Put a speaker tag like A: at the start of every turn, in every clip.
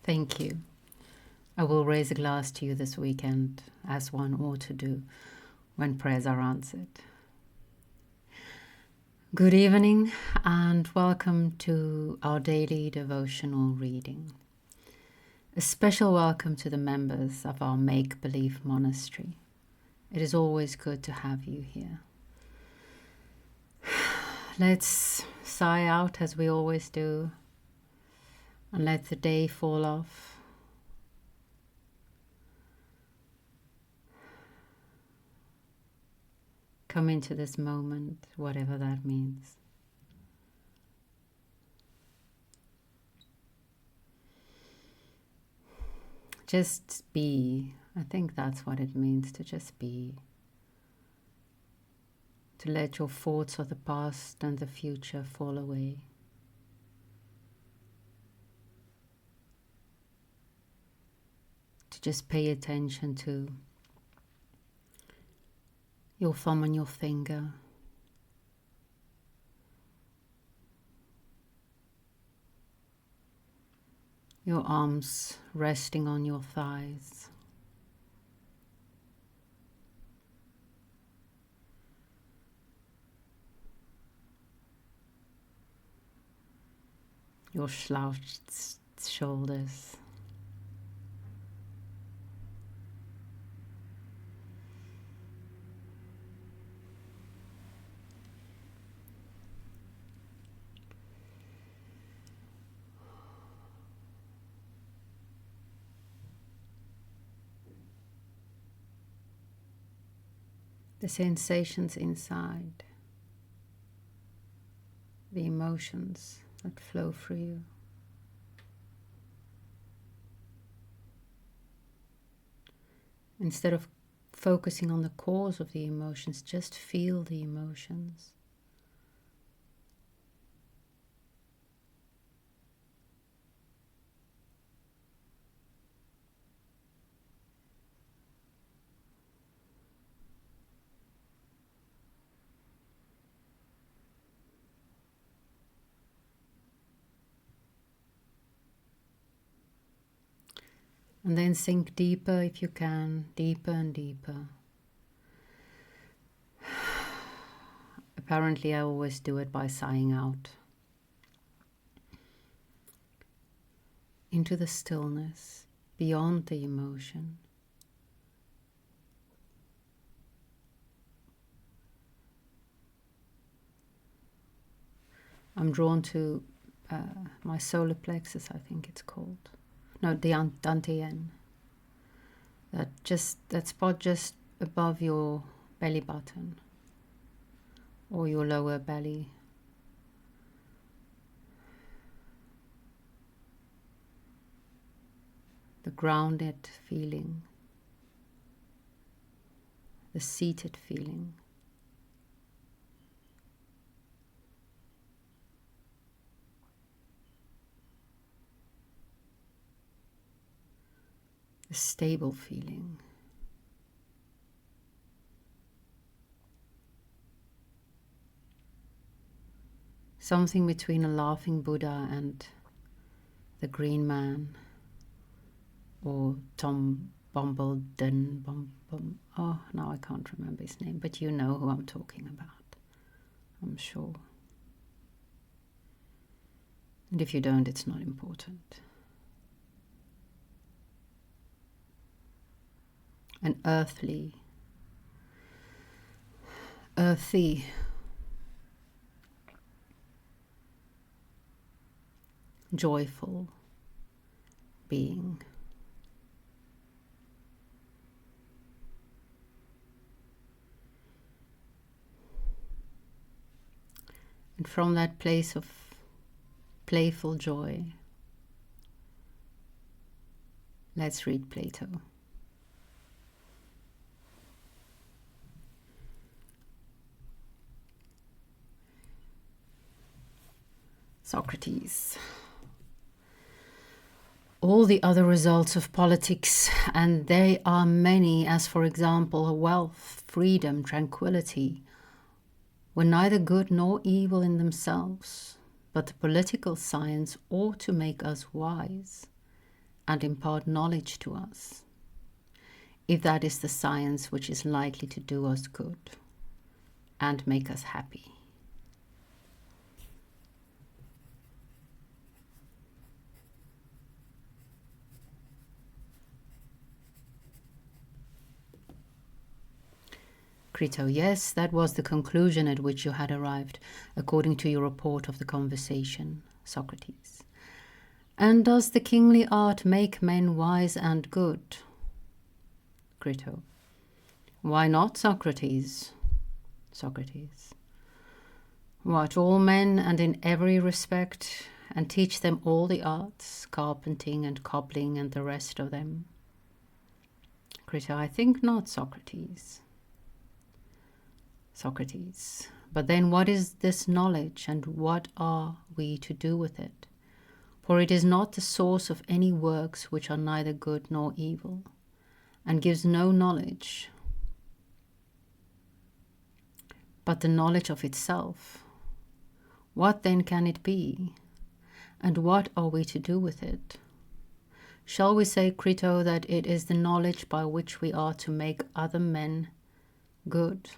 A: Thank you. I will raise a glass to you this weekend, as one ought to do when prayers are answered. Good evening and welcome to our daily devotional reading. A special welcome to the members of our make-believe monastery. It is always good to have you here. Let's sigh out as we always do and let the day fall off. Come into this moment, whatever that means. Just be. I think that's what it means, to just be. To let your thoughts of the past and the future fall away. To just pay attention to your thumb and your finger. Your arms resting on your thighs. Your slouched shoulders. The sensations inside, the emotions that flow through you. Instead of focusing on the cause of the emotions, just feel the emotions. And then sink deeper if you can, deeper and deeper. Apparently I always do it by sighing out. Into the stillness, beyond the emotion. I'm drawn to my solar plexus, I think it's called. No, the dantian. That spot just above your belly button or your lower belly. The grounded feeling, the seated feeling. A stable feeling. Something between a laughing Buddha and the Green Man, or Tom Bombadil. Oh, now I can't remember his name, but you know who I'm talking about, I'm sure. And if you don't, it's not important. An earthy, joyful being. And from that place of playful joy, let's read Plato. Socrates. All the other results of politics, and they are many, as for example, wealth, freedom, tranquility, were neither good nor evil in themselves, but the political science ought to make us wise, and impart knowledge to us, if that is the science which is likely to do us good and make us happy. Crito: yes, that was the conclusion at which you had arrived, according to your report of the conversation. Socrates: and does the kingly art make men wise and good? Crito: why not, Socrates? Socrates: what, all men and in every respect, and teach them all the arts, carpenting and cobbling and the rest of them? Crito: I think not, Socrates. Socrates: but then what is this knowledge, and what are we to do with it? For it is not the source of any works which are neither good nor evil, and gives no knowledge, but the knowledge of itself. What then can it be? And what are we to do with it? Shall we say, Crito, that it is the knowledge by which we are to make other men good?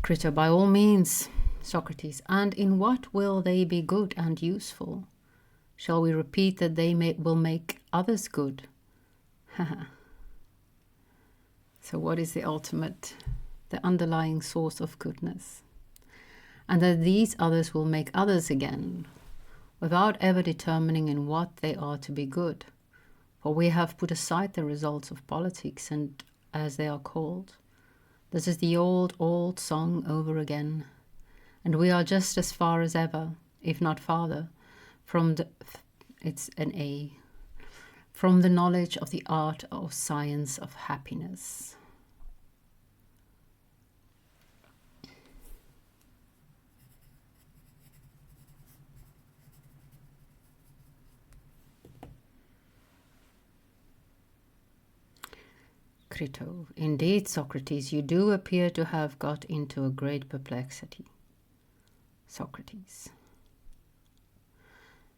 A: Crito: by all means, Socrates. And in what will they be good and useful? Shall we repeat that they will make others good? So what is the ultimate, the underlying source of goodness? And that these others will make others again, without ever determining in what they are to be good. For we have put aside the results of politics, and as they are called, this is the old song over again, and we are just as far as ever, if not farther, from the knowledge of the art or science of happiness. Crito: indeed, Socrates, you do appear to have got into a great perplexity. Socrates: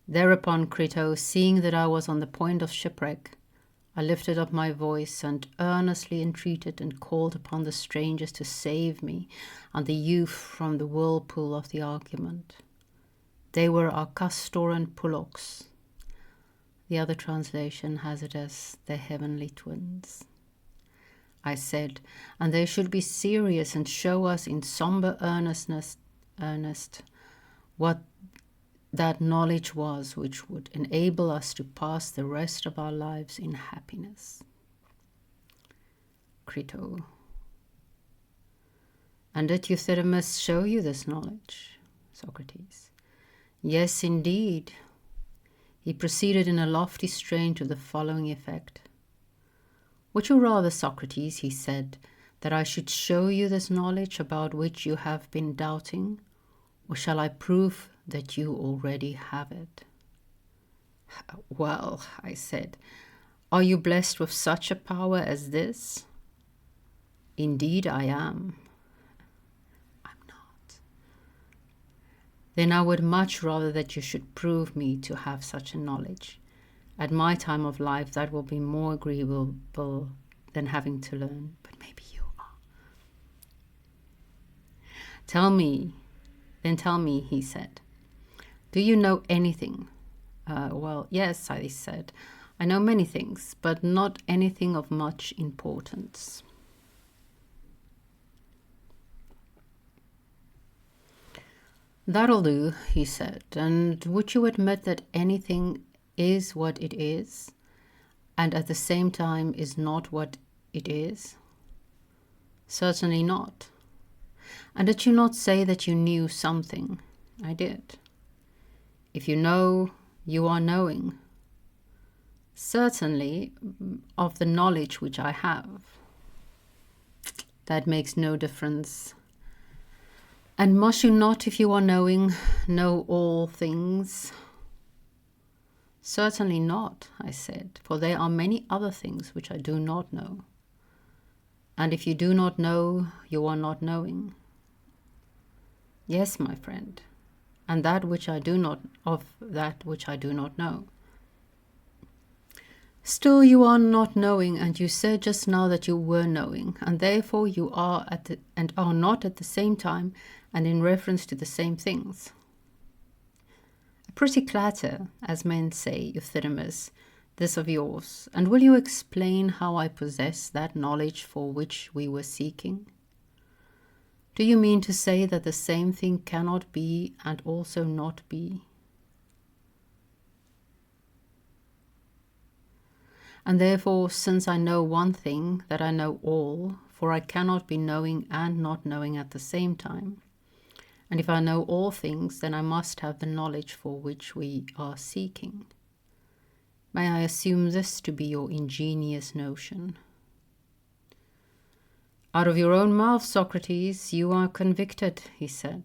A: thereupon, Crito, seeing that I was on the point of shipwreck, I lifted up my voice and earnestly entreated and called upon the strangers to save me and the youth from the whirlpool of the argument. They were our Castor and Pollux. The other translation has it as the heavenly twins. I said, and they should be serious and show us in somber earnest what that knowledge was which would enable us to pass the rest of our lives in happiness. Crito: and did Euthydemus show you this knowledge? Socrates: yes, indeed. He proceeded in a lofty strain to the following effect. Would you rather, Socrates, he said, that I should show you this knowledge about which you have been doubting, or shall I prove that you already have it? Well, I said, are you blessed with such a power as this? Indeed I am. I'm not. Then I would much rather that you should prove me to have such a knowledge. At my time of life, that will be more agreeable than having to learn, but maybe you are. Tell me, he said, do you know anything? Well, yes, I said, I know many things, but not anything of much importance. That'll do, he said, and would you admit that anything is what it is, and at the same time is not what it is? Certainly not. And did you not say that you knew something? I did. If you know, you are knowing. Certainly, of the knowledge which I have. That makes no difference. And must you not, if you are knowing, know all things? Certainly not, I said, for there are many other things which I do not know. And if you do not know, you are not knowing. Yes, my friend, and that which I do not know. Still you are not knowing, and you said just now that you were knowing, and therefore you are and are not at the same time and in reference to the same things. A pretty clatter, as men say, Euthydemus, this of yours, and will you explain how I possess that knowledge for which we were seeking? Do you mean to say that the same thing cannot be and also not be? And therefore, since I know one thing, that I know all, for I cannot be knowing and not knowing at the same time. And if I know all things, then I must have the knowledge for which we are seeking. May I assume this to be your ingenious notion? Out of your own mouth, Socrates, you are convicted, he said.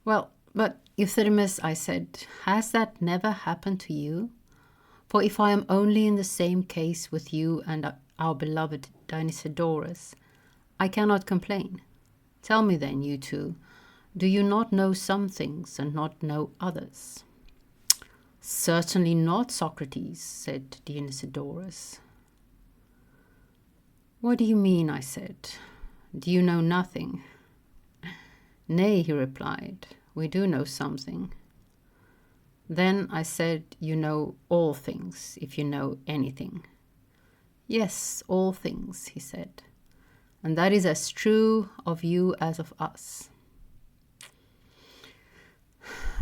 A: Well, but Euthydemus, I said, has that never happened to you? For if I am only in the same case with you and our beloved Dionysodorus, I cannot complain. Tell me then, you two, do you not know some things and not know others? Certainly not, Socrates, said Dionysodorus. What do you mean, I said. Do you know nothing? Nay, he replied, we do know something. Then I said, you know all things, if you know anything. Yes, all things, he said, and that is as true of you as of us.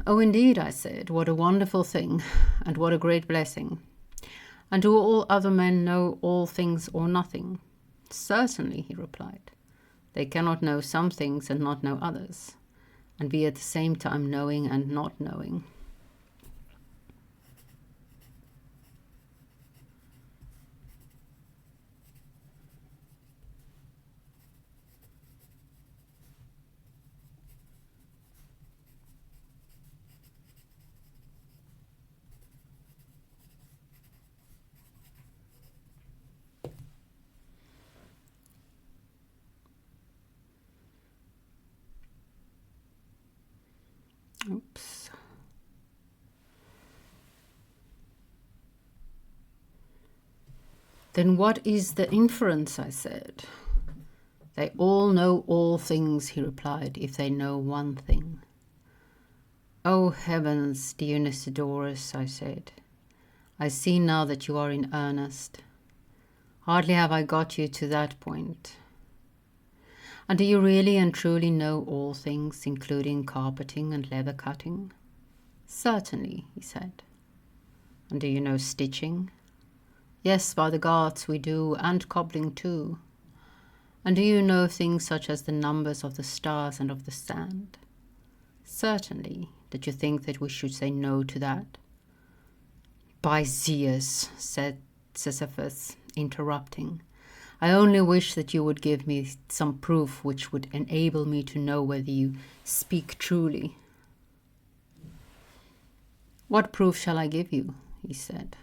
A: Oh, indeed, I said, what a wonderful thing, and what a great blessing. And do all other men know all things or nothing? Certainly, he replied. They cannot know some things and not know others, and be at the same time knowing and not knowing. Oops. Then what is the inference, I said. They all know all things, he replied, if they know one thing. Oh heavens, Dionysodorus, I said. I see now that you are in earnest. Hardly have I got you to that point. And do you really and truly know all things, including carpeting and leather cutting? Certainly, he said. And do you know stitching? Yes, by the gods we do, and cobbling too. And do you know things such as the numbers of the stars and of the sand? Certainly. Did you think that we should say no to that? By Zeus, said Sisyphus, interrupting, I only wish that you would give me some proof which would enable me to know whether you speak truly. What proof shall I give you? He said.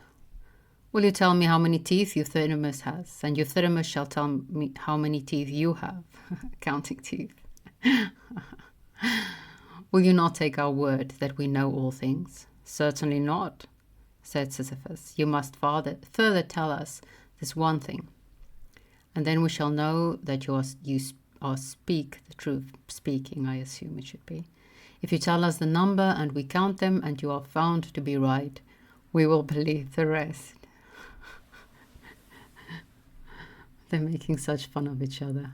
A: Will you tell me how many teeth Euthydemus has, and Euthydemus shall tell me how many teeth you have, counting teeth. Will you not take our word that we know all things? Certainly not, said Sisyphus. You must further tell us this one thing, and then we shall know that you speak the truth, speaking, I assume it should be. If you tell us the number and we count them and you are found to be right, we will believe the rest. They're making such fun of each other.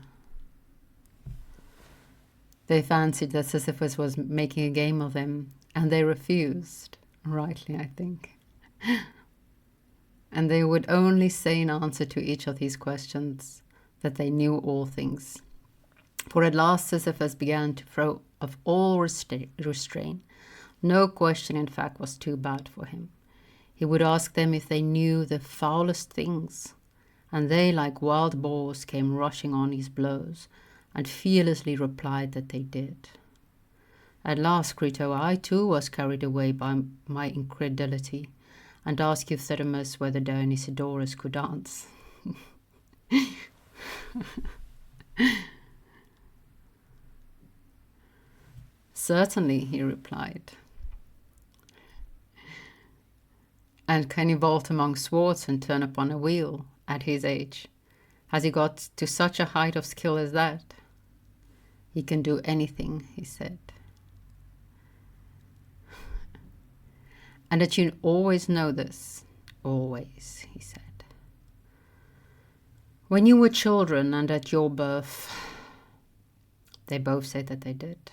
A: They fancied that Sisyphus was making a game of them, and they refused, rightly, I think. And they would only say in answer to each of these questions that they knew all things. For at last Sisyphus began to throw off all restraint. No question, in fact, was too bad for him. He would ask them if they knew the foulest things, and they, like wild boars, came rushing on his blows, and fearlessly replied that they did. At last, Crito, I too was carried away by my incredulity, and asked Euthydemus whether Dionysodorus could dance. Certainly, he replied. And can he vault among swords and turn upon a wheel at his age? Has he got to such a height of skill as that? He can do anything, he said. And that you always know this. Always, he said. When you were children and at your birth, they both said that they did.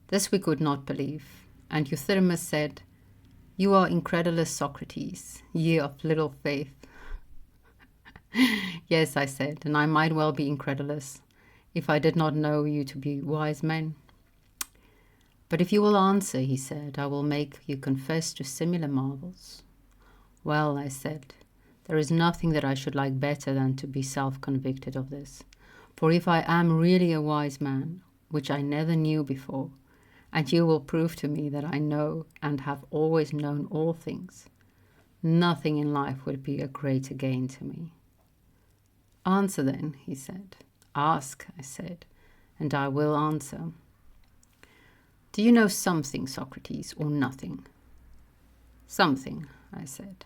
A: This we could not believe, and Euthydemus said, You are incredulous, Socrates, ye of little faith. Yes, I said, and I might well be incredulous, if I did not know you to be wise men. But if you will answer, he said, I will make you confess to similar marvels. Well, I said, there is nothing that I should like better than to be self-convicted of this. For if I am really a wise man, which I never knew before, and you will prove to me that I know and have always known all things, nothing in life would be a greater gain to me. Answer then, he said. Ask, I said, and I will answer. Do you know something, Socrates, or nothing? Something, I said.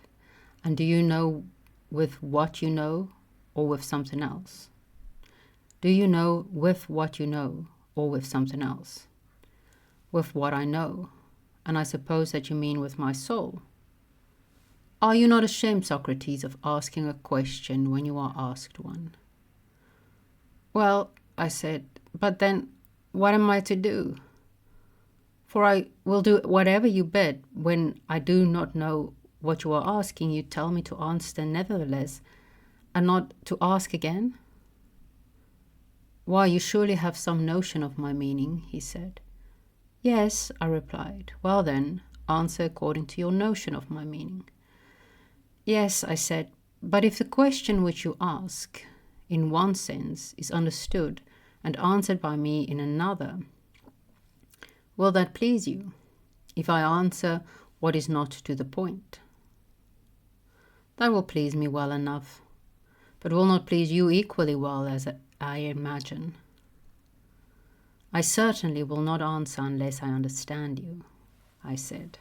A: And do you know with what you know, or with something else? Do you know with what you know, or with something else? With what I know, and I suppose that you mean with my soul. Are you not ashamed, Socrates, of asking a question when you are asked one? Well, I said, but then what am I to do? For I will do whatever you bid. When I do not know what you are asking, you tell me to answer nevertheless, and not to ask again? Why, you surely have some notion of my meaning, he said. Yes, I replied. Well then, answer according to your notion of my meaning. Yes, I said, but if the question which you ask, in one sense, is understood and answered by me in another, will that please you, if I answer what is not to the point? That will please me well enough, but will not please you equally well, as I imagine. I certainly will not answer unless I understand you, I said.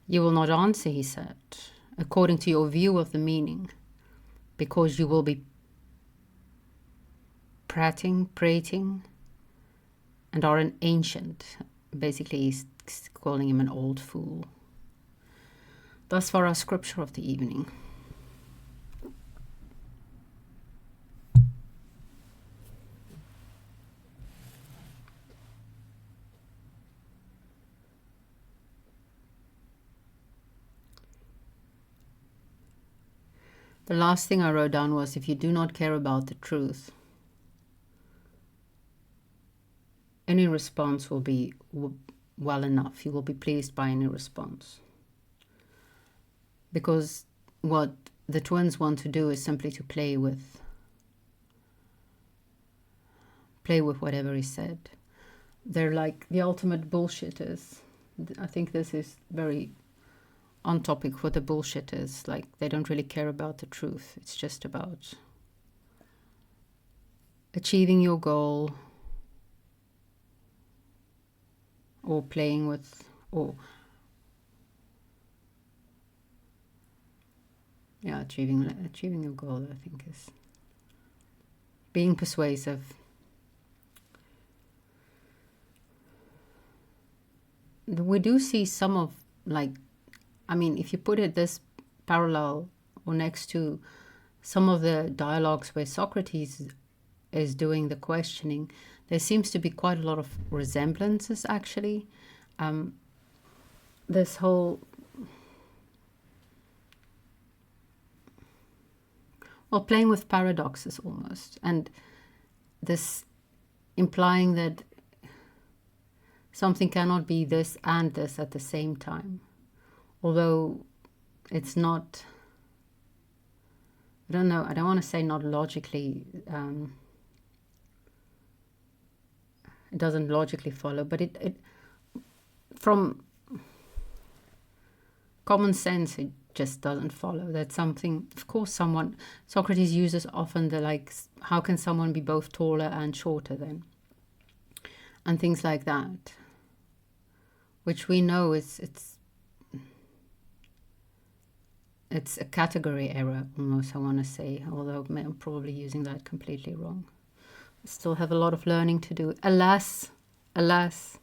A: You will not answer, he said, according to your view of the meaning, because you will be prating, and are an ancient. Basically, he's calling him an old fool. Thus far our scripture of the evening. The last thing I wrote down was, if you do not care about the truth, any response will be well enough. You will be pleased by any response. Because what the twins want to do is simply to play with whatever is said. They're like the ultimate bullshitters. I think this is very on topic for the bullshitters. Like, they don't really care about the truth. It's just about achieving your goal, or playing with, or achieving your goal, I think, is being persuasive. We do see some of, like, I mean, if you put it this parallel or next to some of the dialogues where Socrates is doing the questioning, there seems to be quite a lot of resemblances actually. This whole, well, playing with paradoxes almost, and this implying that something cannot be this and this at the same time, although it's not, I don't know, I don't want to say not logically, it doesn't logically follow, but it from common sense, it just doesn't follow that something, of course, someone, Socrates uses often the like, how can someone be both taller and shorter then? And things like that, which we know it's a category error almost, I want to say, although I'm probably using that completely wrong. I still have a lot of learning to do. Alas, alas.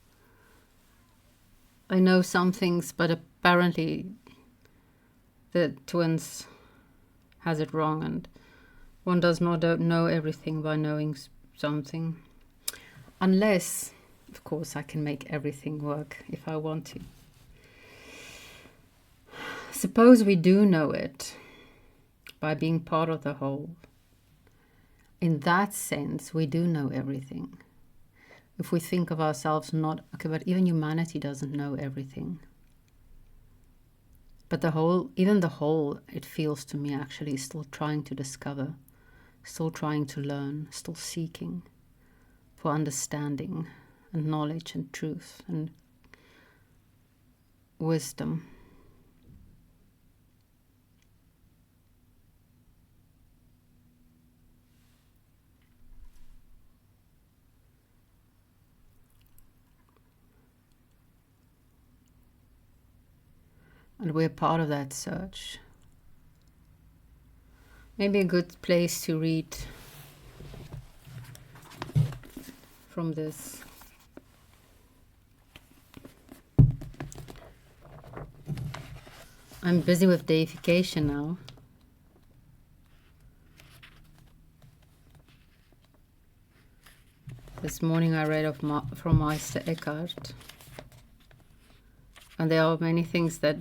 A: I know some things, but apparently the twins has it wrong, and one does not know everything by knowing something. Unless, of course, I can make everything work if I want to. Suppose we do know it by being part of the whole. In that sense, we do know everything. If we think of ourselves not, okay, but even humanity doesn't know everything. But the whole, even the whole, it feels to me actually is still trying to discover, still trying to learn, still seeking for understanding and knowledge and truth and wisdom. And we're part of that search. Maybe a good place to read from this. I'm busy with deification now. This morning I read from Meister Eckhart. And there are many things that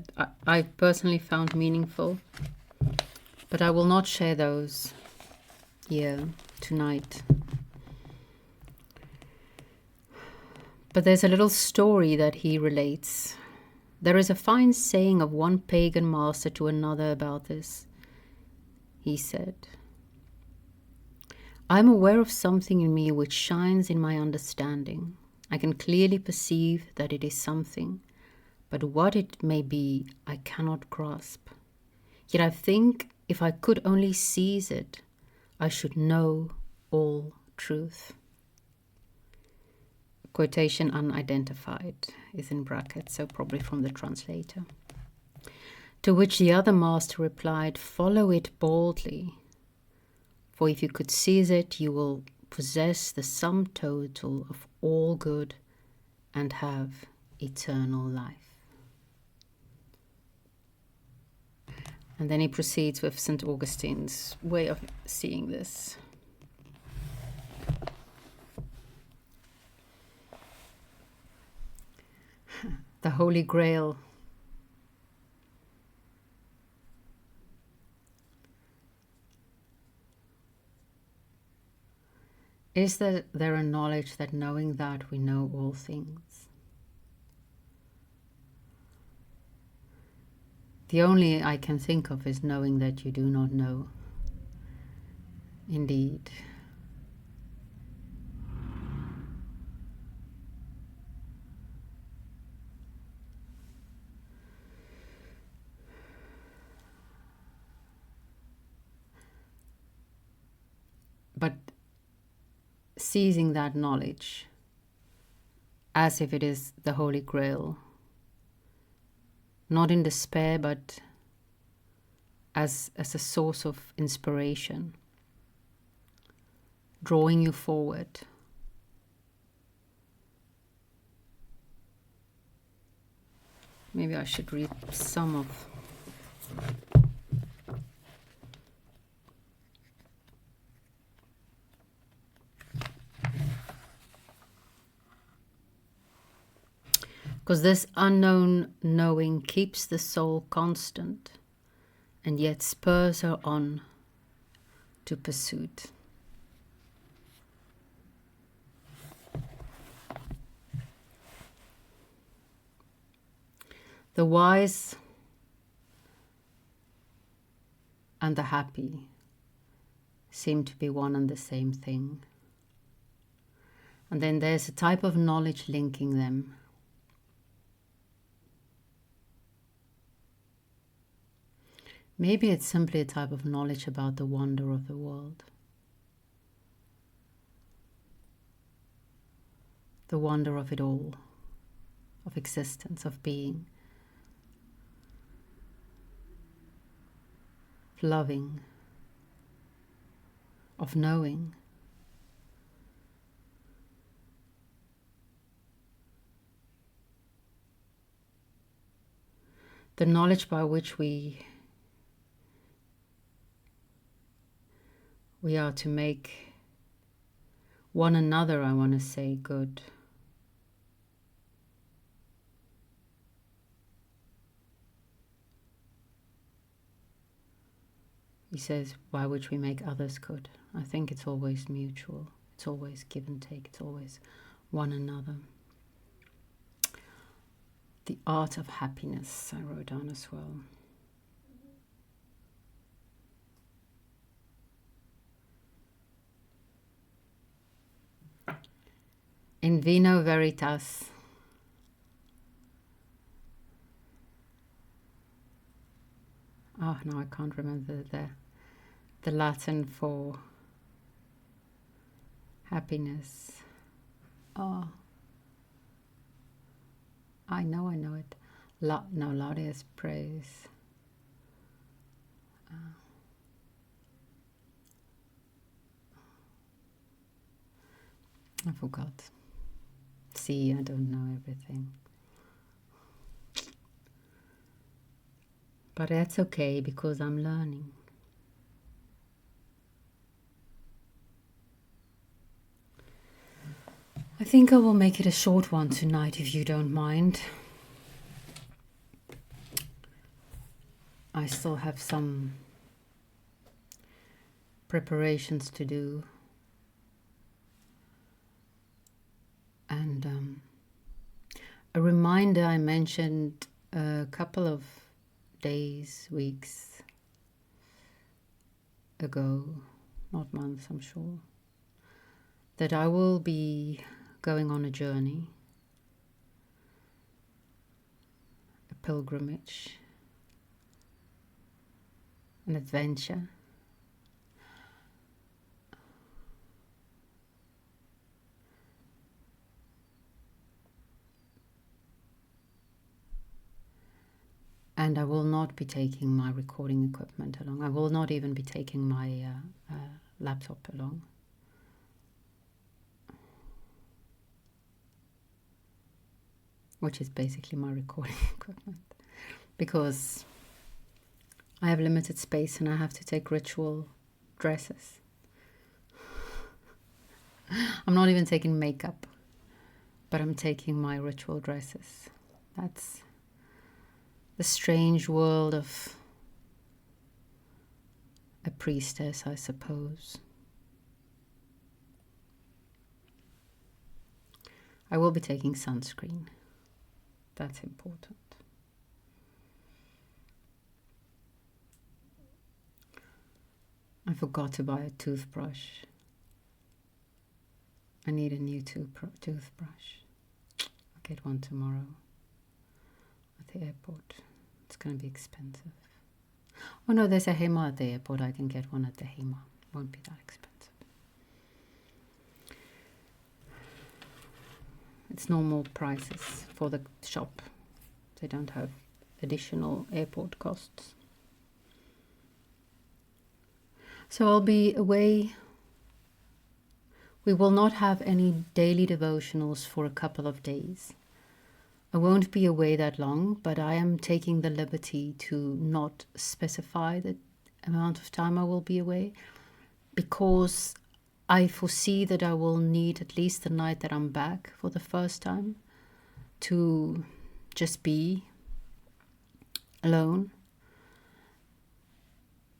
A: I personally found meaningful, but I will not share those here tonight. But there's a little story that he relates. There is a fine saying of one pagan master to another about this. He said, I am aware of something in me which shines in my understanding. I can clearly perceive that it is something, but what it may be, I cannot grasp. Yet I think if I could only seize it, I should know all truth. Quotation unidentified is in brackets, so probably from the translator. To which the other master replied, follow it boldly, for if you could seize it, you will possess the sum total of all good and have eternal life. And then he proceeds with St. Augustine's way of seeing this. The Holy Grail. Is there a knowledge that knowing that we know all things? The only I can think of is knowing that you do not know. Indeed. But seizing that knowledge as if it is the Holy Grail, not in despair, but as a source of inspiration, drawing you forward. Maybe I should read some of Because this unknown knowing keeps the soul constant and yet spurs her on to pursuit. The wise and the happy seem to be one and the same thing. And then there's a type of knowledge linking them. Maybe it's simply a type of knowledge about the wonder of the world. The wonder of it all, of existence, of being, of loving, of knowing. The knowledge by which we are to make one another, I want to say, good. He says, by which we make others good. I think it's always mutual. It's always give and take. It's always one another. The art of happiness, I wrote down as well. In vino veritas. Oh, no, I can't remember the Latin for happiness. Oh, I know it. No, Laudius praise. I forgot. See, I don't know everything. But that's okay because I'm learning. I think I will make it a short one tonight if you don't mind. I still have some preparations to do. And a reminder I mentioned a couple of days, weeks ago, not months, I'm sure, that I will be going on a journey, a pilgrimage, an adventure. And I will not be taking my recording equipment along. I will not even be taking my laptop along. Which is basically my recording equipment. Because I have limited space and I have to take ritual dresses. I'm not even taking makeup, but I'm taking my ritual dresses. That's the strange world of a priestess, I suppose. I will be taking sunscreen. That's important. I forgot to buy a toothbrush. I need a new toothbrush. I'll get one tomorrow at the airport. It's going to be expensive. Oh no, there's a Hema at the airport. I can get one at the Hema. Won't be that expensive. It's normal prices for the shop. They don't have additional airport costs. So I'll be away. We will not have any daily devotionals for a couple of days. I won't be away that long, but I am taking the liberty to not specify the amount of time I will be away, because I foresee that I will need at least the night that I'm back for the first time to just be alone.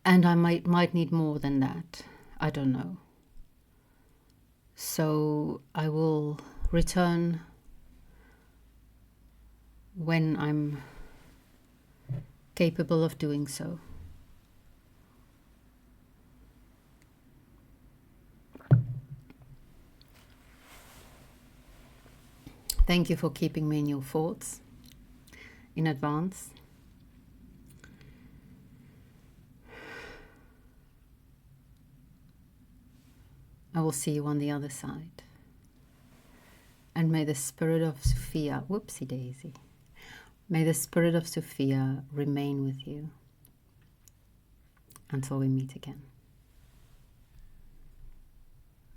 A: And I might need more than that. I don't know. So I will return when I'm capable of doing so. Thank you for keeping me in your thoughts in advance. I will see you on the other side. And may the spirit of Sophia, whoopsie daisy, may the spirit of Sophia remain with you until we meet again.